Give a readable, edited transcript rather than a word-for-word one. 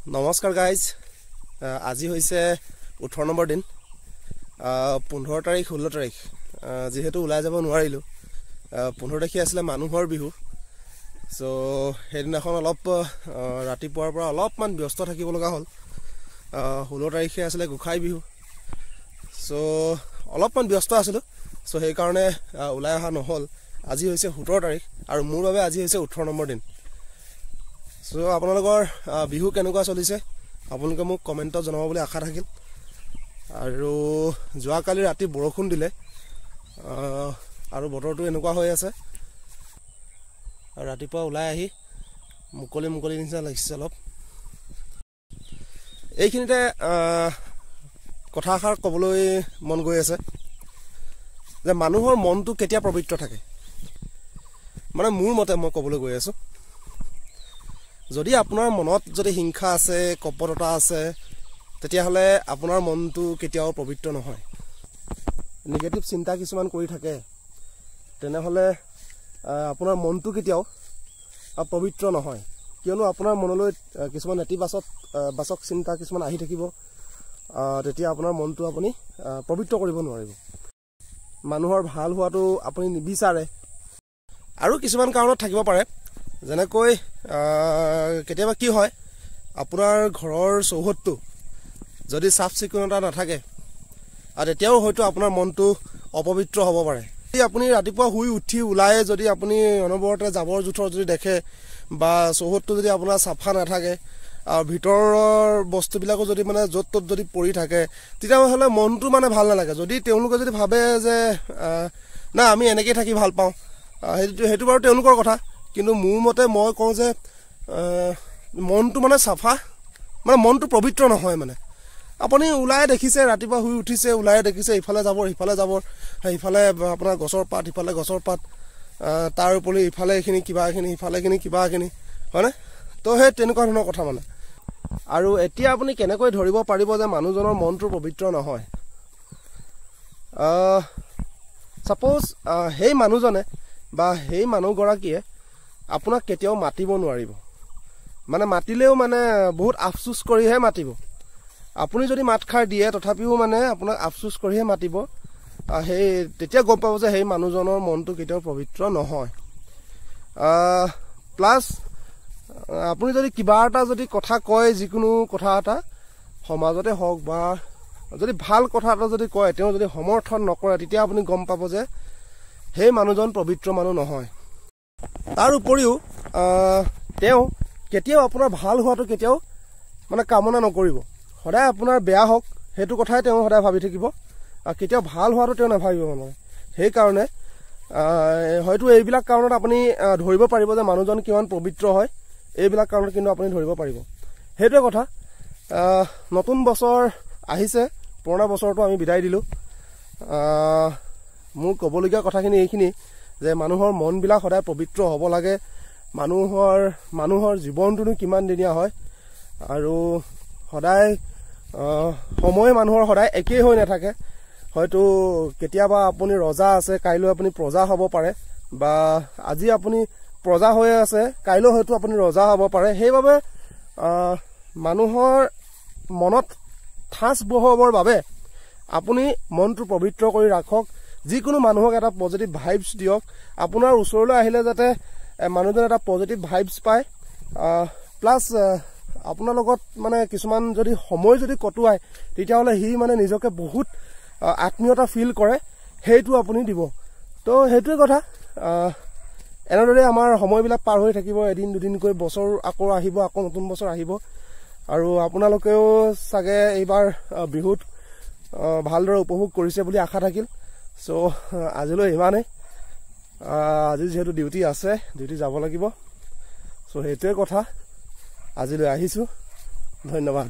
নমস্কাৰ গাইজ আজি হৈছে 18 নম্বৰ দিন 15 তাৰিখ 16 তাৰিখ যেহেতু ওলাই যাব নোৱাৰিলো 15 তাৰিখে আছিল মানুহৰ বিহু সো হেদিনাখন অলপ ৰাতিপুৱাৰ পৰা অলপমান ব্যস্ত থাকিব লগা হ'ল 16 তাৰিখে আছিল গোখাই বিহু সো অলপমান ব্যস্ত আছিলো সো সেই কাৰণে ওলাই অহা নহল আজি হৈছে 17 তাৰিখ আৰু মোৰ বাবে আজি হৈছে 18 নম্বৰ দিন সো আপোনালোকৰ বিহু কেনেকুৱা চলিছে আপোনালোকে মোক কমেন্টত জনাব বুলি আশা থাকিল আৰু যোৱাকালি ৰাতি বৰষুণ দিলে আৰু বতৰটো এনেকুৱা হৈ আছে আৰু ৰাতিপুৱা ওলাই আহি মুকলি নিচিনা লাগিছে অলপ এইখিনিতে কথা এষাৰ ক'বলৈ মন গৈ আছে যে মানুহৰ মনটো কেতিয়া পবিত্ৰ থাকে মানে মোৰ মতে মই ক'বলৈ গৈ আছো যদি আপোনাৰ মনত যদি হিংসা আছে কপটতা আছে তেতিয়া হলে আপোনাৰ মনটো কেতিয়াও পবিত্ৰ নহয় নেগেটিভ চিন্তা কিছুমান কৰি থাকে তেনেহলে আপোনাৰ মনটো কেতিয়াও পবিত্ৰ নহয় কিয়নো আপোনাৰ মনলৈ কিছুমান নেতিবাচক চিন্তা কিছুমান আহি থাকিব তেতিয়া আপোনাৰ মনটো আপুনি পবিত্ৰ কৰিব নোৱাৰিব মানুহৰ ভাল হোৱাটো আপুনি নিবিচাৰে আৰু কিছুমান কাৰণত থাকিব পাৰে যেনেকৈ কেতিয়াবা কি হয় আপোনাৰ ঘৰৰ চৌহদটো যদি সাফ চিকুণতা নাথাকে আৰু তেতিয়াও হয়তো আপোনাৰ মনটো অপবিত্ৰ হ'ব পাৰে যদি আপুনি ৰাতিপুৱা শুই উঠি ওলাই যদি আপুনি অনবৰতে জাবৰ জোথৰ যদি দেখে বা চৌহদটো যদি আপোনাৰ সাফা নাথাকে আৰু ভিতৰৰ বস্তুবিলাকো যদি মানে য'ত ত'ত যদি পৰি থাকে তেতিয়াহ'লে মনটো মানে ভাল নালাগে যদি তেওঁলোকে যদি ভাবে যে না আমি এনেকৈ থাকি ভাল পাওঁ সেইটো বাৰু তেওঁলোকৰ কথা কিন্তু মোৰ মতে মই কওঁ যে মনটো মানে সাফা মানে মনটো পবিত্ৰ নহয় মানে আপুনি ওলাই দেখিছে ৰাতিপুৱা শুই উঠিছে ওলাই দেখিছে ইফালে যাব সিফালে যাব ইফালে আপোনাৰ গছৰ পাত ইফালে গছৰ পাত তাৰ উপৰি ইফালে এখিনি কিবা এখিনি ইফালে এখিনি কিবা এখিনি হয়নে তো সেই তেনেকুৱা ধৰণৰ কথা মানে আৰু এতিয়া আপুনি কেনেকৈ ধৰিব পাৰিব যে মানুহজনৰ মনটো পবিত্ৰ নহয় সাপোজ সেই মানুহজনে বা সেই মানুহগৰাকীয়ে আপোনাক কেতিয়াও মাতিব নোৱাৰিব মানে মাতিলেও মানে বহুত আফসোস কৰিহে মাতিব আপুনি যদি মাতখাৰ দিয়ে তথাপিও মানে আপোনাক আফসোস কৰিহে মাতিব সেই তেতিয়া গম পাব যে সেই মানুহজনৰ মনটো কেতিয়াও পবিত্ৰ নহয় প্লাস আপুনি যদি কিবা এটা যদি কথা কয় যিকোনো কথা এটা সমাজতে হওক বা যদি ভাল কথা এটা যদি কয় তেওঁ যদি সমৰ্থন নকৰে তেতিয়া আপুনি গম পাব যে সেই মানুহজন পবিত্ৰ মানুহ নহয় তাৰ উপৰিও তেওঁ কেতিয়াও আপোনাৰ ভাল হোৱাটো কেতিয়াও মানে কামনা নকৰিব সদায় আপোনাৰ বেয়া হওক সেইটো কথাই তেওঁ সদায় ভাবি থাকিব আৰু কেতিয়াও ভাল হোৱাটো তেওঁ নাভাবিব মানে সেই কাৰণে হয়তো এইবিলাক কাৰণত আপুনি ধৰিব পাৰিব যে মানুহজন কিমান পবিত্ৰ হয় এইবিলাক কাৰণত কিন্তু আপুনি ধৰিব পাৰিব সেইটোৱে কথা নতুন বছৰ আহিছে পুৰণা বছৰটো আমি বিদায় দিলো মোৰ ক'বলগীয়া কথাখিনি এইখিনি যে মানুহৰ মনবিলাক সদায় পবিত্ৰ হ'ব লাগে মানুহৰ জীৱনটোনো কিমান দিনীয়া হয় আৰু সদায় সময় মানুহৰ সদায় একেই হৈ নাথাকে হয়তো কেতিয়াবা আপুনি ৰজা আছে কাইলৈ আপুনি প্ৰজা হ'ব পাৰে বা আজি আপুনি প্ৰজা হৈ আছে কাইলৈ হয়তো আপুনি ৰজা হ'ব পাৰে সেইবাবে মানুহৰ মনত ঠাঁচ বহাবৰ বাবে আপুনি মনটো পবিত্ৰ কৰি ৰাখক যিকোনো মানুহক এটা পজিটিভ ভাইবছ দিয়ক আপোনাৰ ওচৰলৈ আহিলে যাতে মানুহজন এটা পজিটিভ ভাইবছ পায় প্লাস আপোনাৰ লগত মানে কিছুমান যদি সময় যদি কটোৱায় তেতিয়াহ'লে সি মানে নিজকে বহুত আত্মীয়তা ফিল কৰে সেইটো আপুনি দিব তো সেইটোৱে কথা এনেদৰে আমাৰ সময়বিলাক পাৰ হৈ থাকিব এদিন দুদিনকৈ বছৰ আকৌ আহিব আকৌ নতুন বছৰ আহিব আৰু আপোনালোকেও চাগে এইবাৰ বিহুত ভালদৰে উপভোগ কৰিছে বুলি আশা থাকিল সো আজিলৈ ইমানেই আজি যেহেতু ডিউটি আছে ডিউটি যাব লাগিব সো সেইটোৱে কথা আজিলৈ আহিছো ধন্যবাদ